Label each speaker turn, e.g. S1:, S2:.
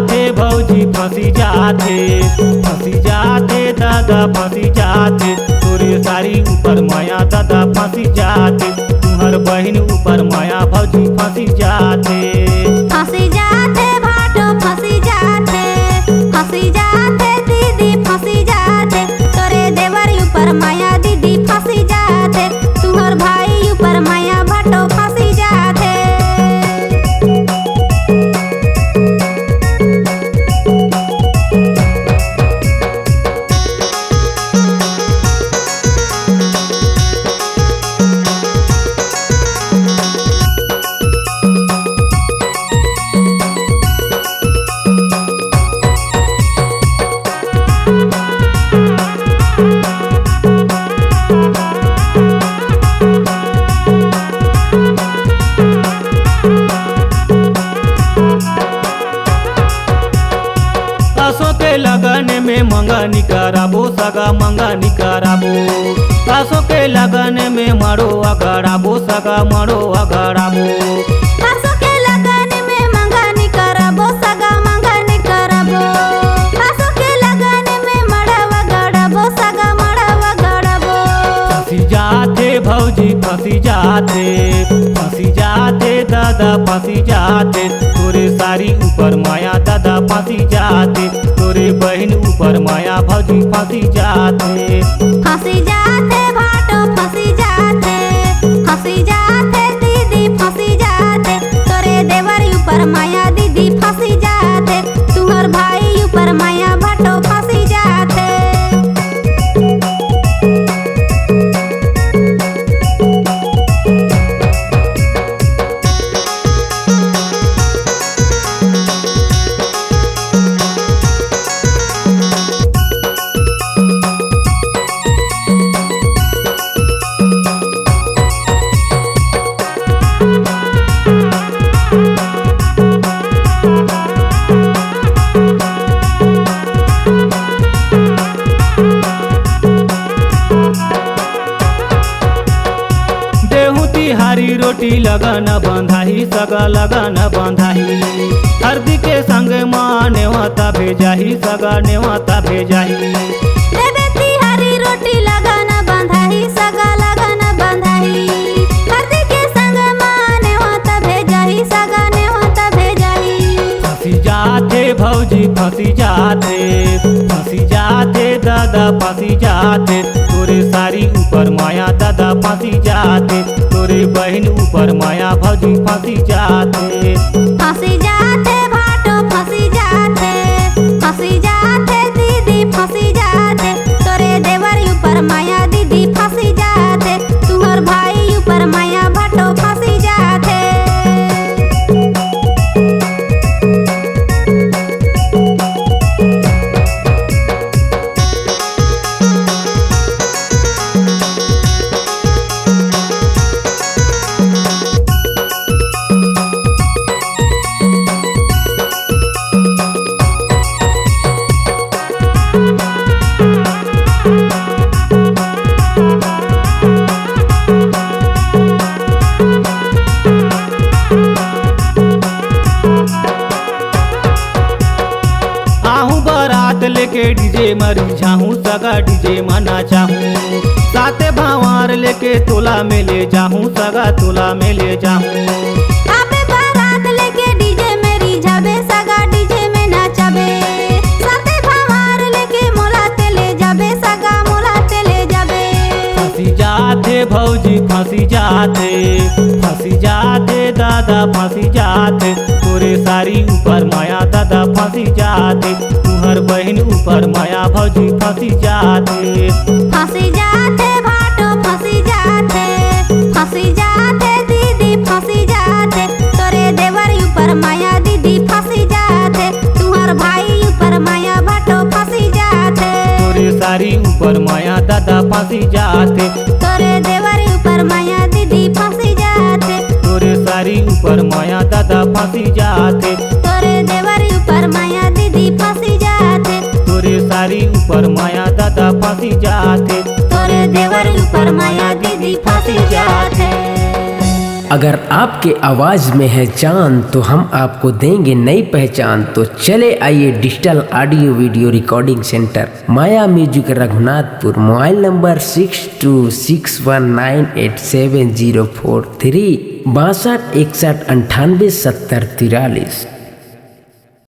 S1: जाते भौजी फंसी जाते दादा फंसी जाते तोरे सारी ऊपर माया दादा फंसी जाते तुम्हार बहन ऊपर माया भौजी फंसी जाते
S2: भाटो फंसी जाते दीदी फंसी जाते तोरे देवर ऊपर माया दीदी फंसी जाते तुम्हार भाई ऊपर माया भाटो फंसी जाते।
S1: लगन में मंगनी कराबो सगा मंगनी कराबो आसो के लगन में मरो अगड़ाबो सगा मरो अगड़ाबो
S2: आसो के लगन में मंगनी कराबो सगा मंगनी कराबो आसो के लगन में मड़वा गड़ाबो सगा मड़वा गड़ाबो।
S1: फंसी जाते भौजी फंसी जाते दादा फंसी जाते तोरे सारी ऊपर माया दादा फंसी जाते तोरे बहन ऊपर माया भौजी फंसी जाते
S2: भाटो फंसी जाते दीदी फंसी जाते तोरे देवर ऊपर माया दीदी फंसी जाते तुम्हार भाई ऊपर माया भाटो फंसी जाते।
S1: हरी रोटी लगन बंधाही सगा लगन बंधाही हरदी के संग माँ नेवता भेजाही सगा नेवता भेजाही
S2: हरी रोटी लगन बंधाही सगा लगन बंधाही हरदी के संग माँ नेवता भेजाही सगा नेवता भेजाही।
S1: फंसी जाते भौजी फंसी जाते दादा फंसी जाते तोरे सारी ऊपर माया दादा फंसी जाते तोरे बहन ऊपर माया भौजी फंसी जाते
S2: भाटो फंसी जाते दीदी फंसी जाते तोरे देवर ऊपर माया दीदी फंसी जाते तुम्हार भाई ऊपर माया भाटो फंसी जाते।
S1: लेके डीजे मरी जाऊं सगा डीजे मना चाहूं साथे भावार लेके तोला में ले जाऊं सगा तोला में ले जाऊं
S2: आपे बारात लेके डीजे मेरी जाबे सगा डीजे में नाचाबे साथे भावार लेके मोला ते ले जाबे सगा मोला ते ले जाबे।
S1: फंसी जाते भौजी फंसी जाते दादा फंसी जाते तोरे सारी ऊपर माया दादा फंसी जाते तुम्हार बहन ऊपर माया भौजी फंसी जाते
S2: भाटो फंसी जाते दीदी फंसी जाते तोरे देवर ऊपर माया दीदी फंसी जाते तुम्हार भाई ऊपर माया भाटो फंसी जाते
S1: तोरे सारी ऊपर माया दादा फंसी जाते
S2: तोरे देवर ऊपर माया दीदी फंसी जाते
S1: तोरे सारी ऊपर माया दादा फंसी जाते
S2: तोरे देवर ऊपर माया दीदी फंसी जाते
S1: तोरे सारी ऊपर माया दादा फंसी जाते
S2: तोरे देवर ऊपर माया दीदी फंसी जाते।
S3: अगर आपके आवाज़ में है जान तो हम आपको देंगे नई पहचान। तो चले आइए digital audio video recording centre Maya music Raghunathpur, mobile number 6261987043, 62 61 98 70 43।